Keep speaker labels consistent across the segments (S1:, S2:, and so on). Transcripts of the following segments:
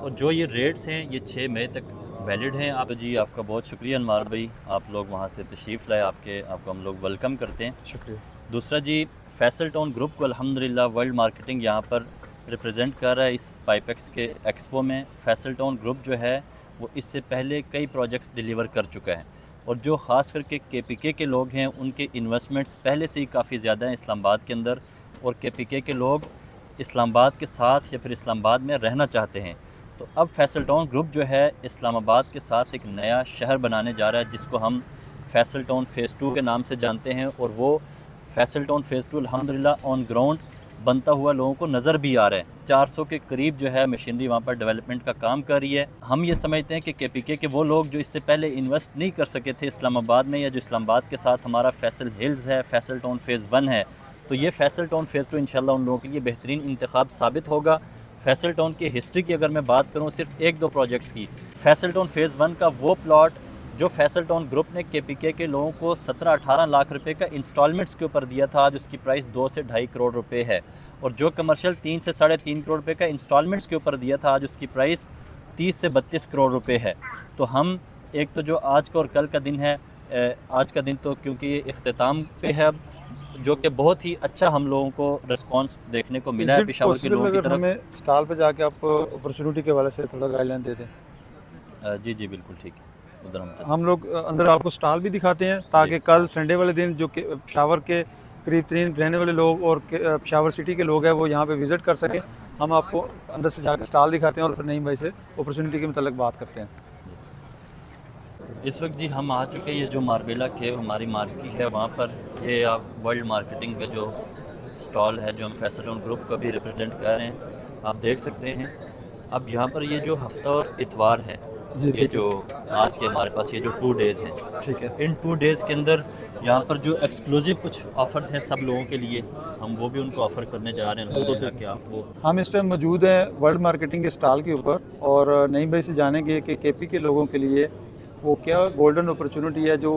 S1: और जो ये रेट्स हैं ये 6 मई तक वैलिड हैं। आप जी आपका बहुत शुक्रिया अनमार भाई, आप लोग वहाँ से तशरीफ़ लाए, आपको हम लोग वेलकम करते हैं।
S2: शुक्रिया।
S1: दूसरा जी, फैसल टाउन ग्रुप को अल्हम्दुलिल्लाह वर्ल्ड मार्केटिंग यहाँ पर रिप्रेजेंट कर रहा है इस पाइपेक्स के एक्सपो में। फैसल टाउन ग्रुप जो है वो इससे पहले कई प्रोजेक्ट्स डिलीवर कर चुका है, और जो ख़ास करके केपीके के लोग हैं उनके इन्वेस्टमेंट्स पहले से ही काफ़ी ज़्यादा हैं इस्लामाबाद के अंदर, और केपीके के लोग इस्लामाबाद के साथ या फिर इस्लामाबाद में रहना चाहते हैं। तो अब फैसल टाउन ग्रुप जो है इस्लामाबाद के साथ एक नया शहर बनाने जा रहा है, जिसको हम फैसल टाउन फ़ेज़ 2 के नाम से जानते हैं, और वो फैसल टाउन फ़ेज़ 2 अल्हम्दुलिल्लाह ऑन ग्राउंड बनता हुआ लोगों को नज़र भी आ रहा है। 400 के करीब जो है मशीनरी वहाँ पर डेवलपमेंट का काम कर रही है। हम ये समझते हैं कि केपीके के वो लोग जो इससे पहले इन्वेस्ट नहीं कर सके थे इस्लामाबाद में, या जो इस्लामाबाद के साथ हमारा फैसल हिल्स है, फैसल टाउन फ़ेज़ 1 है, तो ये फैसल टाउन फ़ेज़ 2 इंशाल्लाह उन लोगों के लिए बेहतरीन इंतखाब साबित होगा। फैसल टाउन की हिस्ट्री की अगर मैं बात करूँ सिर्फ 1-2 प्रोजेक्ट्स की, फैसल टाउन फ़ेज़ 1 का वो प्लॉट जो फैसल टाउन ग्रुप ने केपीके के लोगों को 17-18 लाख रुपए का इंस्टॉलमेंट्स के ऊपर दिया था, आज उसकी प्राइस 2 से ढाई करोड़ रुपए है। और जो कमर्शियल 3 से 3.5 करोड़ रुपए का इंस्टॉलमेंट्स के ऊपर दिया था, आज उसकी प्राइस 30 से 32 करोड़ रुपए है। तो हम एक तो जो आज का और कल का दिन है, आज का दिन तो क्योंकि इख्तिताम पे है अब, जो कि बहुत ही अच्छा हम लोगों को रिस्पांस देखने को मिला है पेशावर के लोगों की
S2: अगर
S1: तरफ।
S2: हमें स्टॉल पे जाके आप अपॉर्चुनिटी के वाले से थोड़ा गाइडलाइन दे दें।
S1: जी जी बिल्कुल ठीक है, उधर
S2: हम लोग अंदर आपको स्टॉल भी दिखाते हैं ताकि कल संडे वाले दिन जो कि पेशावर के करीब तरीन रहने वाले लोग और पेशावर सिटी के लोग हैं वो यहाँ पे विज़िट कर सकें। हम आपको अंदर से जाकर स्टॉल दिखाते हैं और फिर नईम भाई से अपॉर्चुनिटी के मतलब बात करते हैं।
S1: इस वक्त जी हम आ चुके हैं, ये जो मार्बेला केव हमारी मार्केट है वहाँ पर, ये आप वर्ल्ड मार्केटिंग का जो स्टॉल है जो हम फैसल टाउन ग्रुप को भी रिप्रेजेंट कर रहे हैं, आप देख सकते हैं। अब यहाँ पर ये जो हफ्ता और इतवार है,
S2: जी
S1: ये जो आज के हमारे पास ये जो 2 डेज़ हैं,
S2: ठीक है।
S1: इन 2 डेज़ के अंदर यहाँ पर जो एक्सक्लूसिव कुछ ऑफ़र्स हैं सब लोगों के लिए, हम वो भी उनको ऑफ़र करने जा रहे हैं ताकि आप वो।
S2: हम इस टाइम मौजूद हैं वर्ल्ड मार्केटिंग के स्टॉल के ऊपर और नईम भाई से जानेंगे कि केपी के लोगों के लिए वो क्या गोल्डन अपॉर्चुनिटी है जो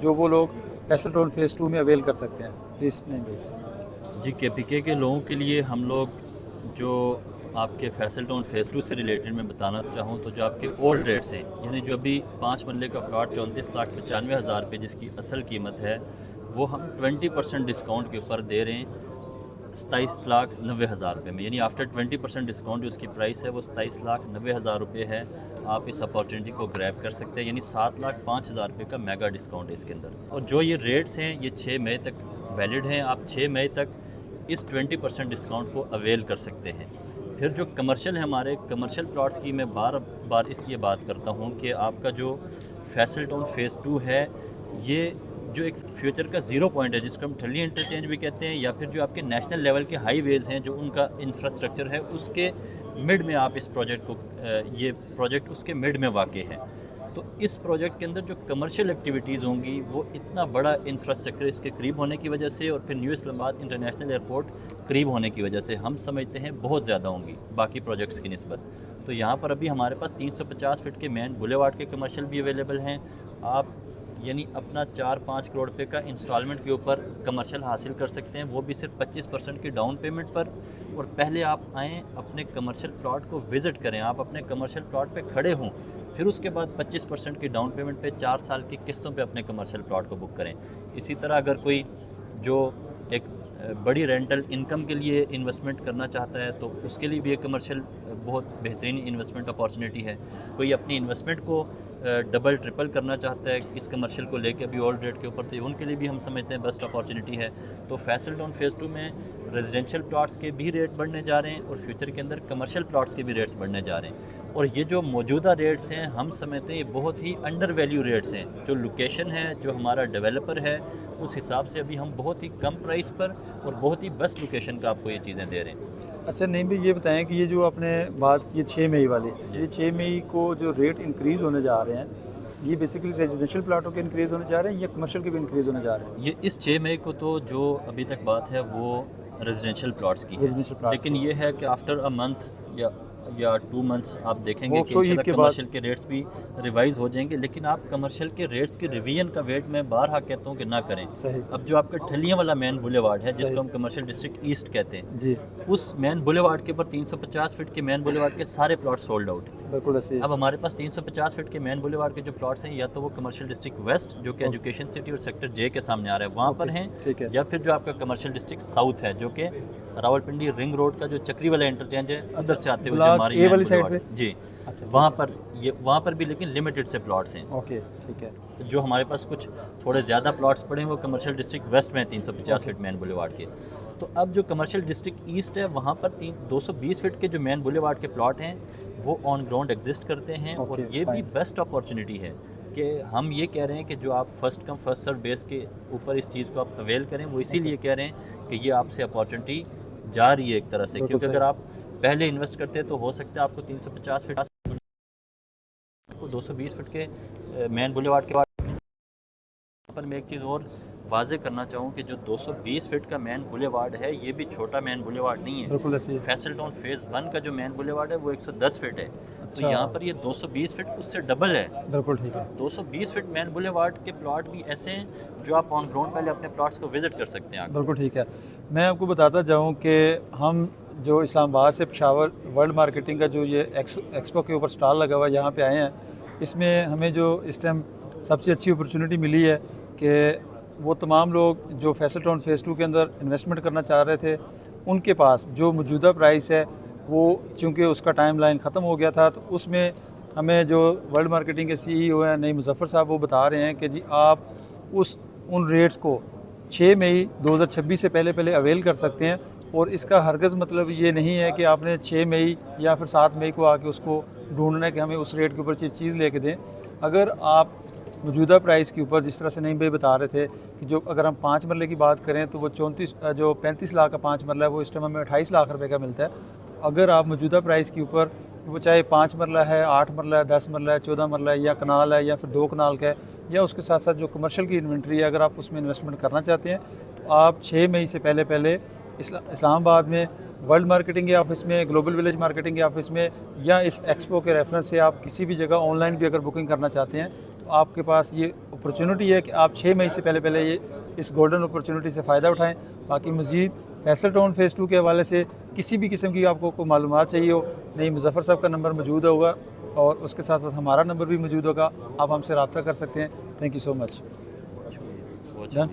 S2: वो लोग फैसल टाउन फ़ेज़ 2 में अवेल कर सकते हैं। प्लीज़ नईम भाई।
S1: जी केपीके के लोगों के लिए हम लोग जो आपके फैसल टाउन फ़ेज़ 2 से रिलेटेड मैं बताना चाहूँ तो जो आपके ओल्ड रेट्स हैं, यानी जो अभी 5 मरले का प्लॉट 34,95,000 रुपये जिसकी असल कीमत है, वो हम 20% डिस्काउंट के ऊपर दे रहे हैं 27,90,000 रुपये में। यानी आफ्टर 20% डिस्काउंट जो उसकी प्राइस है वो 27,90,000 रुपये है। आप इस अपॉर्चुनिटी को ग्रैब कर सकते हैं, यानी 7,05,000 रुपये का मेगा डिस्काउंट है इसके अंदर। और जो ये रेट्स हैं ये 6 मई तक वैलिड हैं, आप 6 मई तक इस 20% डिस्काउंट को अवेल कर सकते हैं। फिर जो कमर्शियल है, हमारे कमर्शियल प्लॉट्स की मैं बार बार इसलिए बात करता हूँ कि आपका जो फैसल टाउन फ़ेज़ 2 है, ये जो एक फ्यूचर का ज़ीरो पॉइंट है जिसको हम ठल्ली इंटरचेंज भी कहते हैं, या फिर जो आपके नेशनल लेवल के हाईवेज़ हैं जो उनका इंफ्रास्ट्रक्चर है उसके मिड में आप इस प्रोजेक्ट को, ये प्रोजेक्ट उसके मिड में वाक़ है। तो इस प्रोजेक्ट के अंदर जो कमर्शियल एक्टिविटीज़ होंगी वो इतना बड़ा इंफ्रास्ट्रक्चर इसके करीब होने की वजह से, और फिर न्यू इस्लामाबाद इंटरनेशनल एयरपोर्ट करीब होने की वजह से हम समझते हैं बहुत ज़्यादा होंगी बाकी प्रोजेक्ट्स की निस्बत। तो यहाँ पर अभी हमारे पास 350 फीट के मेन बुलेवार्ड के कमर्शियल भी अवेलेबल हैं। आप यानी अपना 4-5 करोड़ रुपये का इंस्टॉलमेंट के ऊपर कमर्शियल हासिल कर सकते हैं, वो भी सिर्फ 25% की डाउन पेमेंट पर। और पहले आप आएँ, अपने कमर्शियल प्लॉट को विज़िट करें, आप अपने कमर्शियल प्लॉट पे खड़े हों, फिर उसके बाद 25% की डाउन पेमेंट पे 4 साल की किस्तों पे अपने कमर्शियल प्लॉट को बुक करें। इसी तरह अगर कोई जो एक बड़ी रेंटल इनकम के लिए इन्वेस्टमेंट करना चाहता है तो उसके लिए भी एक कमर्शियल बहुत बेहतरीन इन्वेस्टमेंट अपॉर्चुनिटी है। कोई अपनी इन्वेस्टमेंट को डबल ट्रिपल करना चाहता है इस कमर्शियल को लेके अभी ओल्ड रेट के ऊपर, तो उनके लिए भी हम समझते हैं बेस्ट अपॉर्चुनिटी है। तो फैसल टाउन फ़ेज़ 2 में रेजिडेंशियल प्लॉट्स के भी रेट बढ़ने जा रहे हैं और फ्यूचर के अंदर कमर्शियल प्लॉट्स के भी रेट्स बढ़ने जा रहे हैं। और ये जो मौजूदा रेट्स हैं हम समझते हैं ये बहुत ही अंडर वैल्यू रेट्स हैं। जो लोकेशन है, जो हमारा डेवलपर है, उस हिसाब से अभी हम बहुत ही कम प्राइस पर और बहुत ही बेस्ट लोकेशन का आपको ये चीज़ें दे रहे हैं।
S2: अच्छा नहीं भी ये बताएं कि ये जो आपने बात की 6 मई वाली, ये 6 मई को जो रेट इंक्रीज़ होने जा रहे हैं, ये बेसिकली रेजिडेंशियल प्लाटों के इंक्रीज़ होने जा रहे हैं या कमर्शियल के भी इंक्रीज़ होने जा रहे हैं?
S1: ये इस 6 मई को तो जो अभी तक बात है वो रेजिडेंशियल प्लॉट्स की है, लेकिन ये है कि आफ्टर अ मंथ या या 2 मंथ्स आप देखेंगे
S2: वो
S1: कि
S2: तो ईद
S1: इंशाल्लाह
S2: के बाद
S1: कमर्शियल के रेट्स भी रिवाइज हो जाएंगे, लेकिन आप कमर्शियल के रेट्स की रिवीजन का वेट मैं बारहा कहता हूँ कि ना करें।
S2: सही
S1: अब जो आपका ठलियाँ वाला मेन बुलेवार्ड है,
S2: सही।
S1: जिसको हम कमर्शियल डिस्ट्रिक्ट ईस्ट कहते हैं,
S2: जी
S1: उस मेन बुलेवार्ड के ऊपर 350 फीट के मेन बुलेवार्ड के सारे प्लॉट सोल्ड आउट हैं।
S2: बिल्कुल ऐसे ही।
S1: अब हमारे पास 350 फीट के मेन बुलेवार्ड के जो प्लॉट्स हैं, या तो वो कमर्शियल डिस्ट्रिक्ट वेस्ट जो कि एजुकेशन सिटी और सेक्टर जे के सामने आ रहा है वहाँ पर हैं,
S2: ठीक है।
S1: या फिर जो आपका कमर्शियल डिस्ट्रिक्ट साउथ है जो कि रावलपिंडी रिंग रोड का जो चक्री वाला इंटरचेंज है उधर से आते हुए जो
S2: ब्लॉक
S1: हमारी
S2: ए
S1: main
S2: वाली साइड
S1: boulevard-
S2: पे?
S1: जी
S2: अच्छा
S1: वहाँ पर भी लेकिन लिमिटेड से प्लॉट्स हैं।
S2: ओके ठीक है।
S1: जो हमारे पास कुछ थोड़े ज़्यादा प्लॉट्स पड़े हैं वो कमर्शियल डिस्ट्रिक्ट वेस्ट में 350 फीट मेन बुलेवार्ड के। तो अब जो कमर्शियल डिस्ट्रिक्ट ईस्ट है वहाँ पर 220 फीट के जो मेन बुलेवार्ड के प्लॉट हैं वो ऑन ग्राउंड एग्जिस्ट करते हैं। और
S2: Okay,
S1: ये भी
S2: fine.
S1: बेस्ट अपॉर्चुनिटी है कि हम ये कह रहे हैं कि जो आप first come first serve base के ऊपर इस चीज़ को आप अवेल करें, वो इसीलिए कह रहे हैं कि ये आपसे अपॉर्चुनिटी जा रही है एक तरह से,
S2: बिल्कुल
S1: क्योंकि
S2: सही।
S1: अगर आप पहले इन्वेस्ट करते हैं तो हो सकता है आपको 350 फीट को 220 फीट के मेन बुलेवार्ड के बाद। पर मैं एक चीज़ और वाजे करना चाहूँ कि जो 220 फीट का मेन बुलेवार्ड है ये भी छोटा मेन बुलेवार्ड नहीं है।
S2: बिल्कुल ऐसे ही।
S1: फैसल टाउन फेज़ 1 का जो मेन बुलेवार्ड है वो 110 फीट है। तो
S2: अच्छा।
S1: यहाँ पर ये 220 फीट उससे डबल है।
S2: बिल्कुल ठीक है।
S1: 220 फीट मेन बुलेवार्ड के प्लॉट भी ऐसे हैं जो आप ऑन ग्राउंड पहले अपने प्लॉट्स को विजिट कर सकते हैं।
S2: बिल्कुल ठीक है। मैं आपको बताता जाऊँ कि हम जो इस्लामाबाद से पेशावर वर्ल्ड मार्केटिंग का जो ये एक्सपो के ऊपर स्टॉल लगा हुआ है यहाँ पे आए हैं, इसमें हमें जो इस टाइम सबसे अच्छी अपॉर्चुनिटी मिली है कि वो तमाम लोग जो फैसल टाउन फेज़ 2 के अंदर इन्वेस्टमेंट करना चाह रहे थे उनके पास जो मौजूदा प्राइस है वो चूँकि उसका टाइमलाइन ख़त्म हो गया था, तो उसमें हमें जो वर्ल्ड मार्केटिंग के CEO हैं नईम मुज़फ़्फ़र साहब वो बता रहे हैं कि जी आप उन रेट्स को 6 मई 2026 से पहले अवेल कर सकते हैं। और इसका हरगज़ मतलब ये नहीं है कि आपने 6 मई या फिर 7 मई को आके उसको ढूंढना है कि हमें उस रेट के ऊपर चीज़ लेके दें। अगर आप मौजूदा प्राइस के ऊपर, जिस तरह से नईम भाई बता रहे थे कि जो अगर हम 5 मरले की बात करें तो वो 35 लाख का 5 मरला है वो इस टाइम हमें 28 लाख रुपए का मिलता है। अगर आप मौजूदा प्राइस के ऊपर वो चाहे 5 मरला है, 8 मरला है, 10 मरला है, 14 मरला है, या कनाल है, या फिर 2 कनाल का है, या उसके साथ साथ जो कमर्शियल की इन्वेंट्री है, अगर आप उसमें इन्वेस्टमेंट करना चाहते हैं तो आप 6 मई से पहले इस्लामाबाद में वर्ल्ड मार्केटिंग के ऑफिस में, ग्लोबल विलेज मार्केटिंग के ऑफिस में, या इस एक्सपो के रेफरेंस से आप किसी भी जगह ऑनलाइन भी अगर बुकिंग करना चाहते हैं तो आपके पास ये अपॉर्चुनिटी है कि आप 6 मई से पहले ये इस गोल्डन अपॉर्चुनिटी से फ़ायदा उठाएं। बाकी मज़ीद फैसल टाउन फेज़ 2 के हवाले से किसी भी किस्म की आपको कोई मालूमात चाहिए हो, नईम मुज़फ़्फ़र साहब का नंबर मौजूद होगा और उसके साथ साथ हमारा नंबर भी मौजूद होगा, आप हमसे रब्ता कर सकते हैं। Thank you so much.